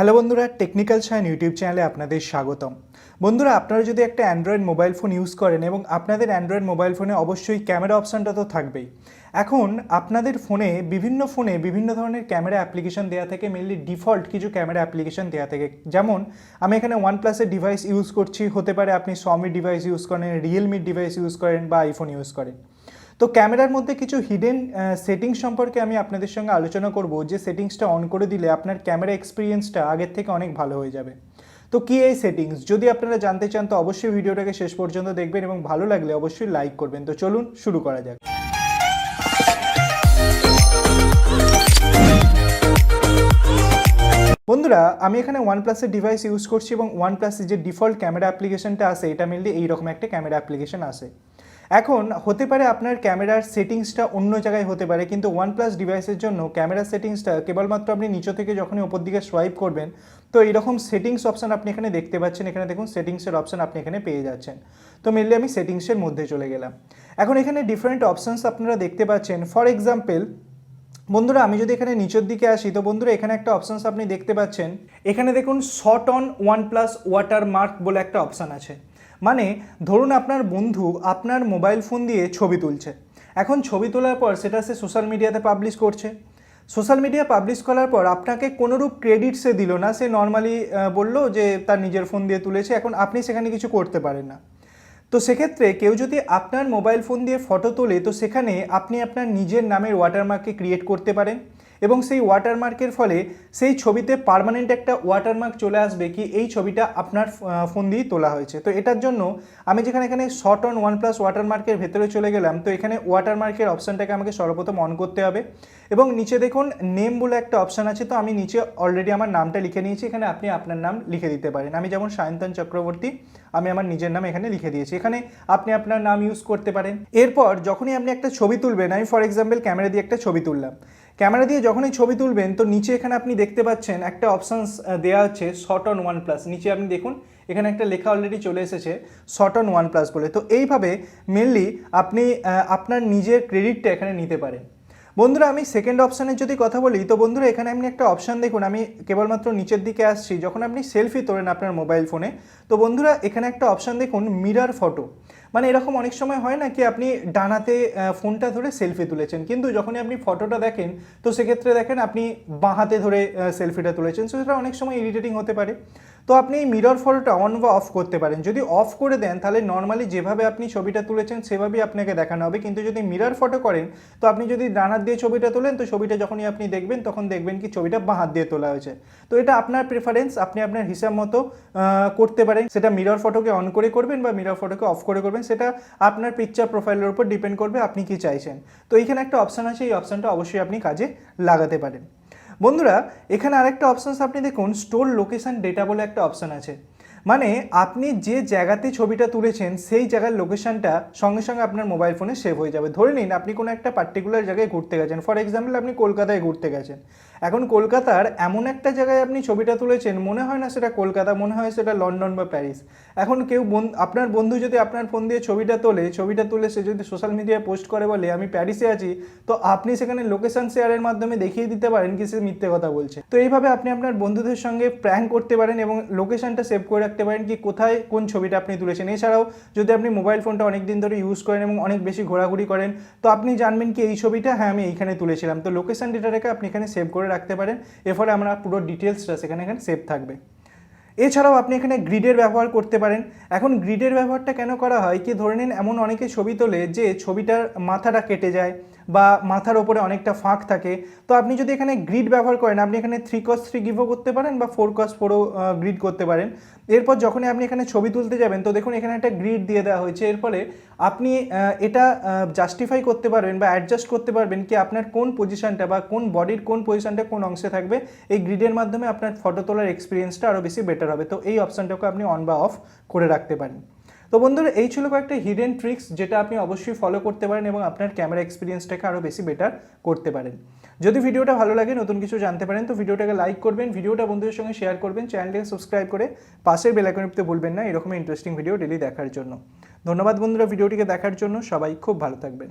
Hello বন্ধুরা, technical sine YouTube চ্যানেলে আপনাদের স্বাগতম। বন্ধুরা, আপনারা যদি একটা অ্যান্ড্রয়েড মোবাইল ফোন ইউজ করেন এবং আপনাদের অ্যান্ড্রয়েড মোবাইল ফোনে অবশ্যই ক্যামেরা অপশানটা তো থাকবেই। এখন আপনাদের বিভিন্ন ফোনে বিভিন্ন ধরনের ক্যামেরা অ্যাপ্লিকেশন দেওয়া থাকে, মেনলি ডিফল্ট কিছু ক্যামেরা অ্যাপ্লিকেশন দেওয়া থাকে। যেমন আমি এখানে ওয়ানপ্লাসের ডিভাইস ইউজ করছি, হতে পারে আপনি Xiaomi ডিভাইস ইউজ করেন, রিয়েলমির ডিভাইস ইউজ করেন বা আইফোন ইউজ করেন। তো ক্যামেরার মধ্যে কিছু হিডেন সেটিংস সম্পর্কে আমি আপনাদের সঙ্গে আলোচনা করব, যে সেটিংসটা অন করে দিলে আপনার ক্যামেরা এক্সপিরিয়েন্সটা আগের থেকে অনেক ভালো হয়ে যাবে। তো কী এই সেটিংস, যদি আপনারা জানতে চান তো অবশ্যই ভিডিওটাকে শেষ পর্যন্ত দেখবেন এবং ভালো লাগলে অবশ্যই লাইক করবেন। তো চলুন শুরু করা যাক। বন্ধুরা, আমি এখানে ওয়ানপ্লাসের ডিভাইস ইউজ করছি এবং ওয়ানপ্লাসের যে ডিফল্ট ক্যামেরা অ্যাপ্লিকেশনটা আসে, এটা মেনলি এইরকম একটা ক্যামেরা অ্যাপ্লিকেশন আসে। এখন হতে পারে আপনার ক্যামেরার সেটিংসটা অন্য জায়গায় হতে পারে, কিন্তু ওয়ানপ্লাস ডিভাইসের জন্য ক্যামেরার সেটিংসটা কেবলমাত্র আপনি নিচে থেকে যখনই ওপর দিকে সোয়াইপ করবেন তো এইরকম সেটিংস অপশান আপনি এখানে দেখতে পাচ্ছেন। এখানে দেখুন সেটিংসের অপশান আপনি এখানে পেয়ে যাচ্ছেন। তো মেনলি আমি সেটিংসের মধ্যে চলে গেলাম। এখন এখানে ডিফারেন্ট অপশানস আপনারা দেখতে পাচ্ছেন। ফর এক্সাম্পল বন্ধুরা, আমি যদি এখানে নিচের দিকে আসি তো বন্ধুরা এখানে একটা অপশানস আপনি দেখতে পাচ্ছেন। এখানে দেখুন শট অন ওয়ানপ্লাস ওয়াটারমার্ক বলে একটা অপশান আছে। মানে ধরুন আপনার বন্ধু আপনার মোবাইল ফোন দিয়ে ছবি তুলছে। এখন ছবি তোলার পর সেটা সে সোশ্যাল মিডিয়াতে পাবলিশ করছে। সোশ্যাল মিডিয়া পাবলিশ করার পর আপনাকে কোনোরূপ ক্রেডিট সে দিল না, সে নর্মালি বললো যে তার নিজের ফোন দিয়ে তুলেছে। এখন আপনি সেখানে কিছু করতে পারেন না। তো সেক্ষেত্রে কেউ যদি আপনার মোবাইল ফোন দিয়ে ফটো তোলে তো সেখানে আপনি আপনার নিজের নামের ওয়াটারমার্ককে ক্রিয়েট করতে পারেন এবং সেই ওয়াটারমার্কের ফলে সেই ছবিতে পার্মানেন্ট একটা ওয়াটারমার্ক চলে আসবে কি এই ছবিটা আপনার ফোন দিয়েই তোলা হয়েছে। তো এটার জন্য আমি যেখানে এখানে শট অন ওয়ানপ্লাস ওয়াটারমার্কের ভেতরে চলে গেলাম, তো এখানে ওয়াটারমার্কের অপশানটাকে আমাকে সর্বপ্রথম অন করতে হবে এবং নিচে দেখুন নেম বলে একটা অপশান আছে। তো আমি নিচে অলরেডি আমার নামটা লিখে নিয়েছি, এখানে আপনি আপনার নাম লিখে দিতে পারেন। আমি যেমন সায়ন্তন চক্রবর্তী, আমি আমার নিজের নাম এখানে লিখে দিয়েছি। এখানে আপনি আপনার নাম ইউজ করতে পারেন। এরপর যখনই আপনি একটা ছবি তুলবেন, আমি ফর এক্সাম্পল ক্যামেরা দিয়ে একটা ছবি তুললাম। ক্যামেরা দিয়ে যখনই ছবি তুলবেন তো নিচে এখানে আপনি দেখতে পাচ্ছেন একটা অপশানস দেওয়া হচ্ছে শট অন ওয়ানপ্লাস। নিচে আপনি দেখুন এখানে একটা লেখা অলরেডি চলে এসেছে শট অন ওয়ানপ্লাস বলে। তো এইভাবে মেনলি আপনি আপনার নিজের ক্রেডিটটা এখানে নিতে পারেন। বন্ধুরা, আমি সেকেন্ড অপশানের যদি কথা বলি তো বন্ধুরা এখানে আপনি একটা অপশান দেখুন, আমি কেবলমাত্র নিচের দিকে আসছি। যখন আপনি সেলফি তোলেন আপনার মোবাইল ফোনে তো বন্ধুরা এখানে একটা অপশান দেখুন মিরর ফটো। মানে এরকম অনেক সময় হয় না কি আপনি ডানাতে ফোনটা ধরে সেলফি তুলেছেন, কিন্তু যখনই আপনি ফটোটা দেখেন তো সেক্ষেত্রে দেখেন আপনি বাঁ হাতে ধরে সেলফিটা তুলেছেন। সো সেটা অনেক সময় ইরিটেটিং হতে পারে। তো আপনি এই মিরর ফটোটা অন বা অফ করতে পারেন। যদি অফ করে দেন তাহলে নর্মালি যেভাবে আপনি ছবিটা তুলেছেন সেভাবেই আপনাকে দেখানো হবে, কিন্তু যদি মিরর ফটো করেন তো আপনি যদি ডান হাত দিয়ে ছবিটা তোলেন তো ছবিটা যখনই আপনি দেখবেন তখন দেখবেন কি ছবিটা বাঁ হাত দিয়ে তোলা হয়েছে। তো এটা আপনার প্রেফারেন্স, আপনি আপনার হিসাব মতো করতে পারেন। সেটা মিরর ফটোকে অন করে করবেন বা মিরর ফটোকে অফ করে করবেন, সেটা আপনার পিকচার প্রোফাইলের উপর ডিপেন্ড করবে আপনি কি চাইছেন। তো এইখানে একটা অপশান আছে, এই অপশানটা অবশ্যই আপনি কাজে লাগাতে পারেন। বন্ধুরা এখানে আরেকটা অপশানস আপনি দেখুন স্টোর লোকেশন ডেটা বলে একটা অপশান আছে। মানে আপনি যে জায়গাতে ছবিটা তুলেছেন সেই জায়গার লোকেশনটা সঙ্গে সঙ্গে আপনার মোবাইল ফোনে সেভ হয়ে যাবে। ধরে নিন আপনি কোনো একটা পার্টিকুলার জায়গায় ঘুরতে গেছেন, ফর এক্সাম্পল আপনি কলকাতায় ঘুরতে গেছেন। এখন কলকাতার এমন একটা জায়গায় আপনি ছবিটা তুলেছেন, মনে হয় না সেটা কলকাতা, মনে হয় সেটা লন্ডন বা প্যারিস। এখন কেউ আপনার বন্ধু যদি আপনার ফোন দিয়ে ছবিটা তুলে সে যদি সোশ্যাল মিডিয়ায় পোস্ট করে বলে আমি প্যারিসে আছি, তো আপনি সেখানে লোকেশন শেয়ারের মাধ্যমে দেখিয়ে দিতে পারেন কি সে মিথ্যে কথা বলছে। তো এইভাবে আপনি আপনার বন্ধুদের সঙ্গে প্র্যাঙ্ক করতে পারেন এবং লোকেশনটা সেভ করে রাখতে পারেন কি কোথায় কোন ছবিটা আপনি তুলেছেন। এছাড়াও যদি আপনি মোবাইল ফোনটা অনেক দিন ধরে ইউজ করেন এবং অনেক বেশি ঘোরাঘুরি করেন তো আপনি জানবেন কি এই ছবিটা হ্যাঁ আমি এইখানে তুলেছিলাম। তো লোকেশন ডেটাটাকে আপনি এখানে সেভ করে রাখতে পারেন, এর ফলে আমরা পুরো ডিটেলসটা সেখানে সেভ থাকবে। এছাড়াও আপনি এখানে গ্রিডের ব্যবহার করতে পারেন। এখন গ্রিডের ব্যবহারটা কেন করা হয় কি ধরে নিন এমন অনেকে ছবি তোলে যে ছবিটার মাথাটা কেটে যায় বা মাথার ওপরে অনেকটা ফাঁক থাকে। তো আপনি যদি এখানে গ্রিড ব্যবহার করেন আপনি এখানে 3x3 গিভও করতে পারেন বা 4x4ও গ্রিড করতে পারেন। এরপর যখনই আপনি এখানে ছবি তুলতে যাবেন তো দেখুন এখানে একটা গ্রিড দিয়ে দেওয়া হয়েছে। এর ফলে আপনি এটা জাস্টিফাই করতে পারবেন বা অ্যাডজাস্ট করতে পারবেন কি আপনার কোন পজিশনটা বা কোন বডির কোন পজিশনটা কোন অংশে থাকবে। এই গ্রিডের মাধ্যমে আপনার ফটো তোলার এক্সপিরিয়েন্সটা আরও বেশি বেটার হবে। তো এই অপশানটাকে আপনি অন বা অফ করে রাখতে পারেন। তো বন্ধুরা এই ছিল কয়েকটা হিডেন ট্রিক্স যেটা আপনি অবশ্যই ফলো করতে পারেন এবং আপনার ক্যামেরা এক্সপিরিয়েন্সটাকে আরও বেশি বেটার করতে পারেন। যদি ভিডিওটা ভালো লাগে, নতুন কিছু জানতে পারেন তো ভিডিওটাকে লাইক করবেন, ভিডিওটা বন্ধুদের সঙ্গে শেয়ার করবেন, চ্যানেলটাকে সাবস্ক্রাইব করে পাশের বেল আইকন টিপতে ভুলবেন না এরকম ইন্টারেস্টিং ভিডিও ডেলি দেখার জন্য। ধন্যবাদ বন্ধুরা ভিডিওটিকে দেখার জন্য, সবাই খুব ভালো থাকবেন।